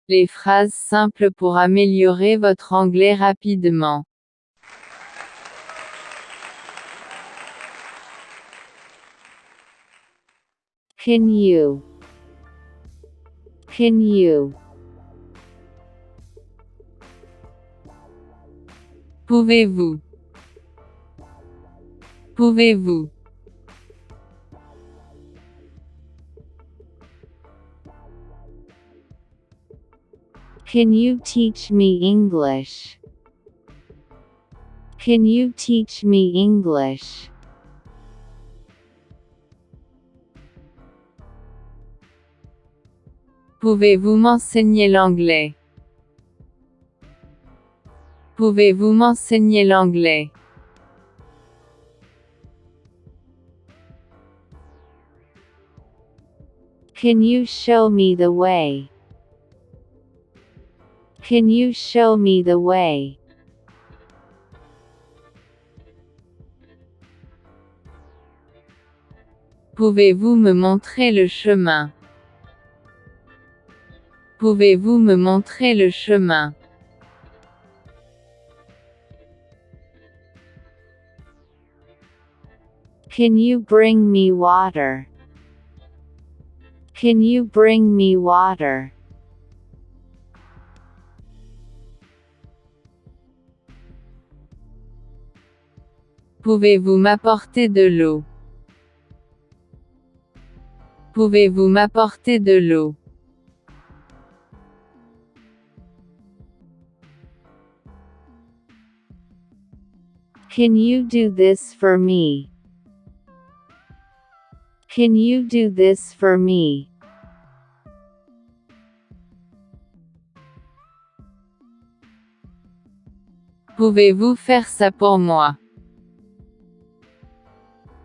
Les phrases simples pour améliorer votre anglais rapidement. Can you? Can you? Pouvez-vous? Pouvez-vous? Can you teach me English? Can you teach me English? Pouvez-vous m'enseigner l'anglais? Pouvez-vous m'enseigner l'anglais? Can you show me the way? Can you show me the way? Pouvez-vous me montrer le chemin? Pouvez-vous me montrer le chemin? Can you bring me water? Can you bring me water? Pouvez-vous m'apporter de l'eau? Pouvez-vous m'apporter de l'eau? Can you do this for me? Can you do this for me? Pouvez-vous faire ça pour moi?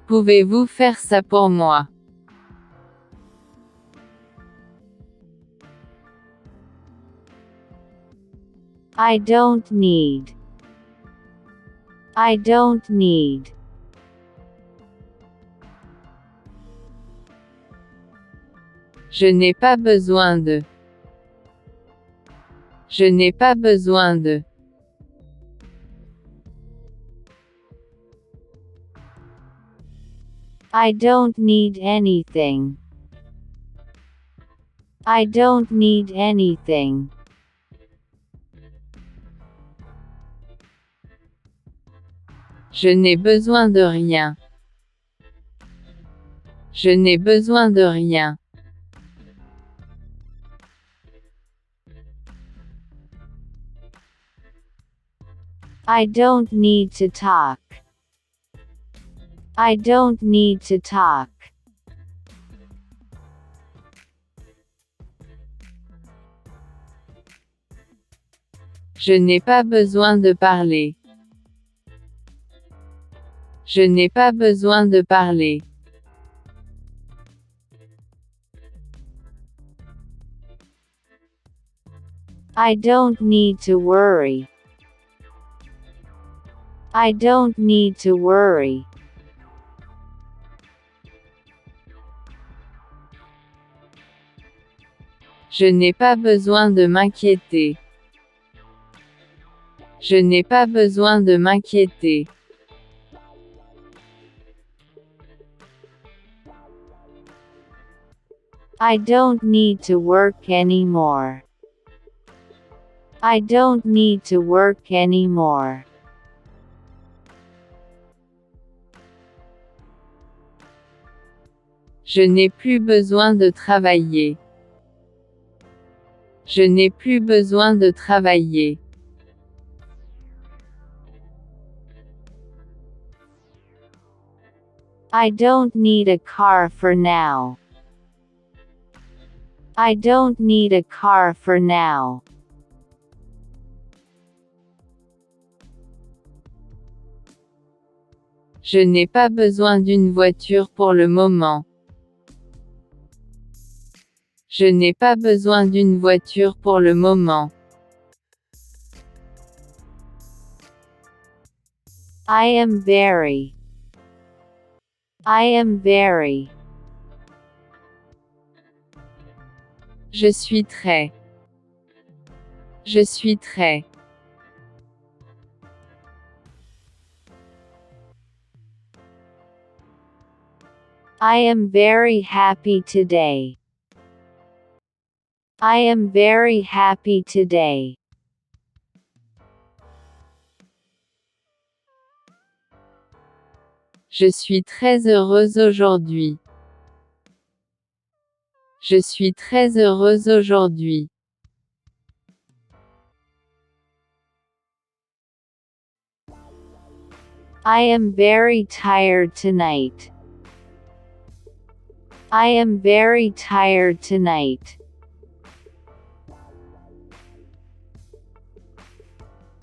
Pouvez-vous faire ça pour moi? I don't need. I don't need. Je n'ai pas besoin de. Je n'ai pas besoin de. I don't need anything. I don't need anything. Je n'ai besoin de rien. Je n'ai besoin de rien. I don't need to talk. I don't need to talk. Je n'ai pas besoin de parler. Je n'ai pas besoin de parler. I don't need to worry. I don't need to worry. Je n'ai pas besoin de m'inquiéter. Je n'ai pas besoin de m'inquiéter. I don't need to work anymore. I don't need to work anymore. Je n'ai plus besoin de travailler. Je n'ai plus besoin de travailler. I don't need a car for now. I don't need a car for now. Je n'ai pas besoin d'une voiture pour le moment. Je n'ai pas besoin d'une voiture pour le moment. I am very. I am very. Je suis très. Je suis très. I am very happy today. I am very happy today. Je suis très heureuse aujourd'hui. Je suis très heureuse aujourd'hui. I am very tired tonight. I am very tired tonight.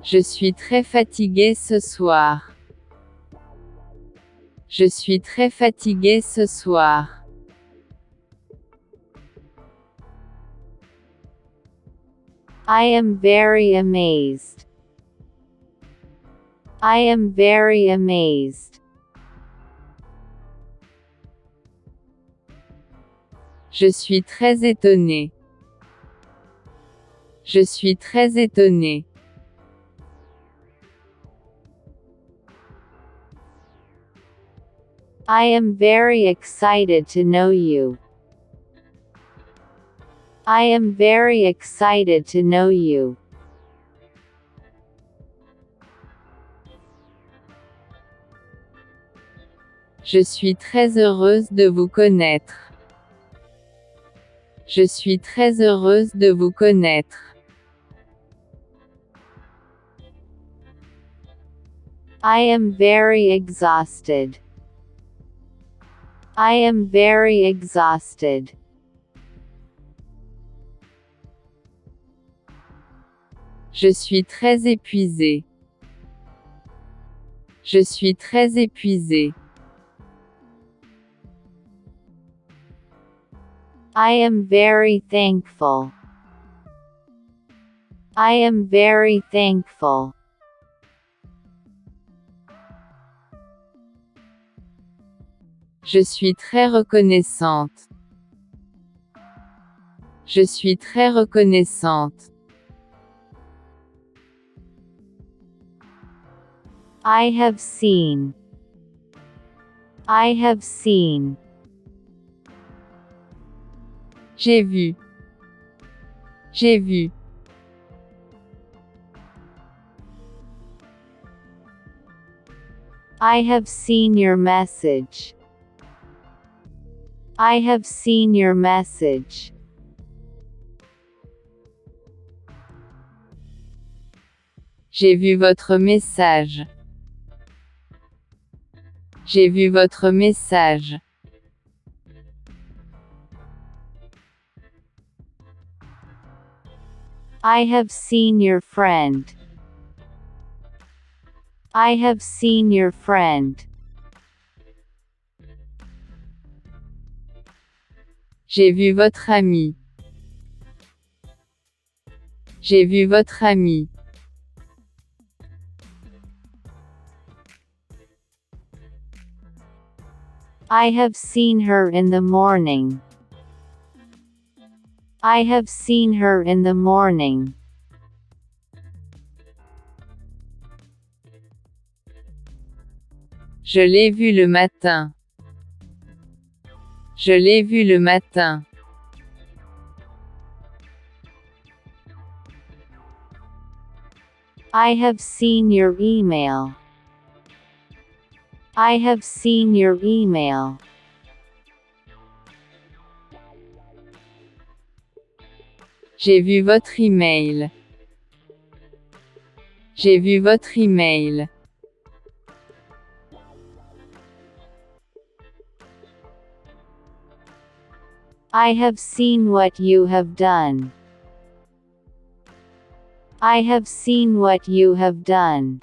Je suis très fatiguée ce soir. Je suis très fatiguée ce soir. I am very amazed. I am very amazed. Je suis très étonnée. Je suis très étonnée. I am very excited to know you. I am very excited to know you. Je suis très heureuse de vous connaître. Je suis très heureuse de vous connaître. I am very exhausted. I am very exhausted. Je suis très épuisée. Je suis très épuisée. I am very thankful. I am very thankful. Je suis très reconnaissante. Je suis très reconnaissante. I have seen. I have seen. J'ai vu. J'ai vu. I have seen your message. I have seen your message. J'ai vu votre message. J'ai vu votre message. I have seen your friend. I have seen your friend. J'ai vu votre ami. J'ai vu votre ami. I have seen her in the morning. I have seen her in the morning. Je l'ai vu le matin. Je l'ai vu le matin. I have seen your email. I have seen your email. J'ai vu votre email. J'ai vu votre email. I have seen what you have done. I have seen what you have done.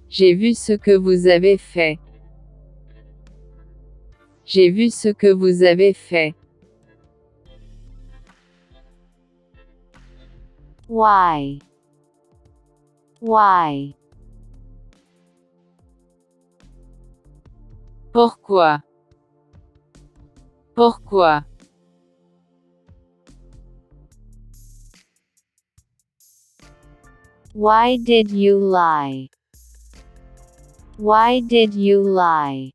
J'ai vu ce que vous avez fait. J'ai vu ce que vous avez fait. Why? Why? Pourquoi? Pourquoi? Why did you lie? Why did you lie?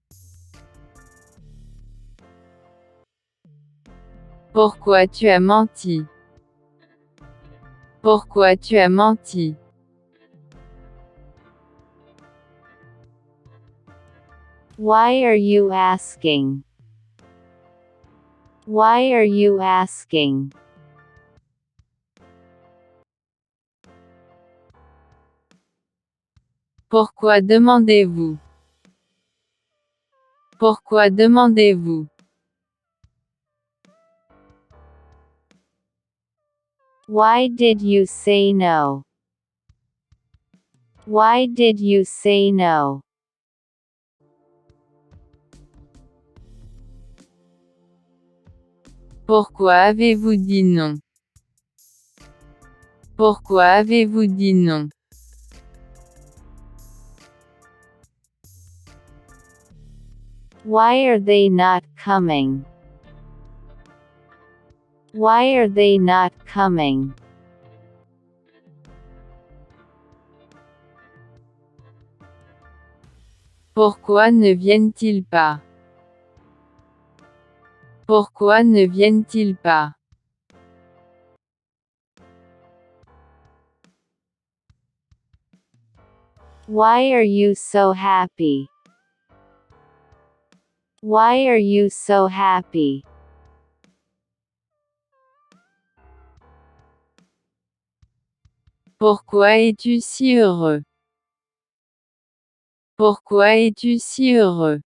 Pourquoi tu as menti? Pourquoi tu as menti? Why are you asking? Why are you asking? Pourquoi demandez-vous? Pourquoi demandez-vous? Why did you say no? Why did you say no? Pourquoi avez-vous dit non? Pourquoi avez-vous dit non? Why are they not coming? Why are they not coming? Pourquoi ne viennent-ils pas? Pourquoi ne viennent-ils pas? Why are you so happy? Why are you so happy? Pourquoi es-tu si heureux? Pourquoi es-tu si heureux?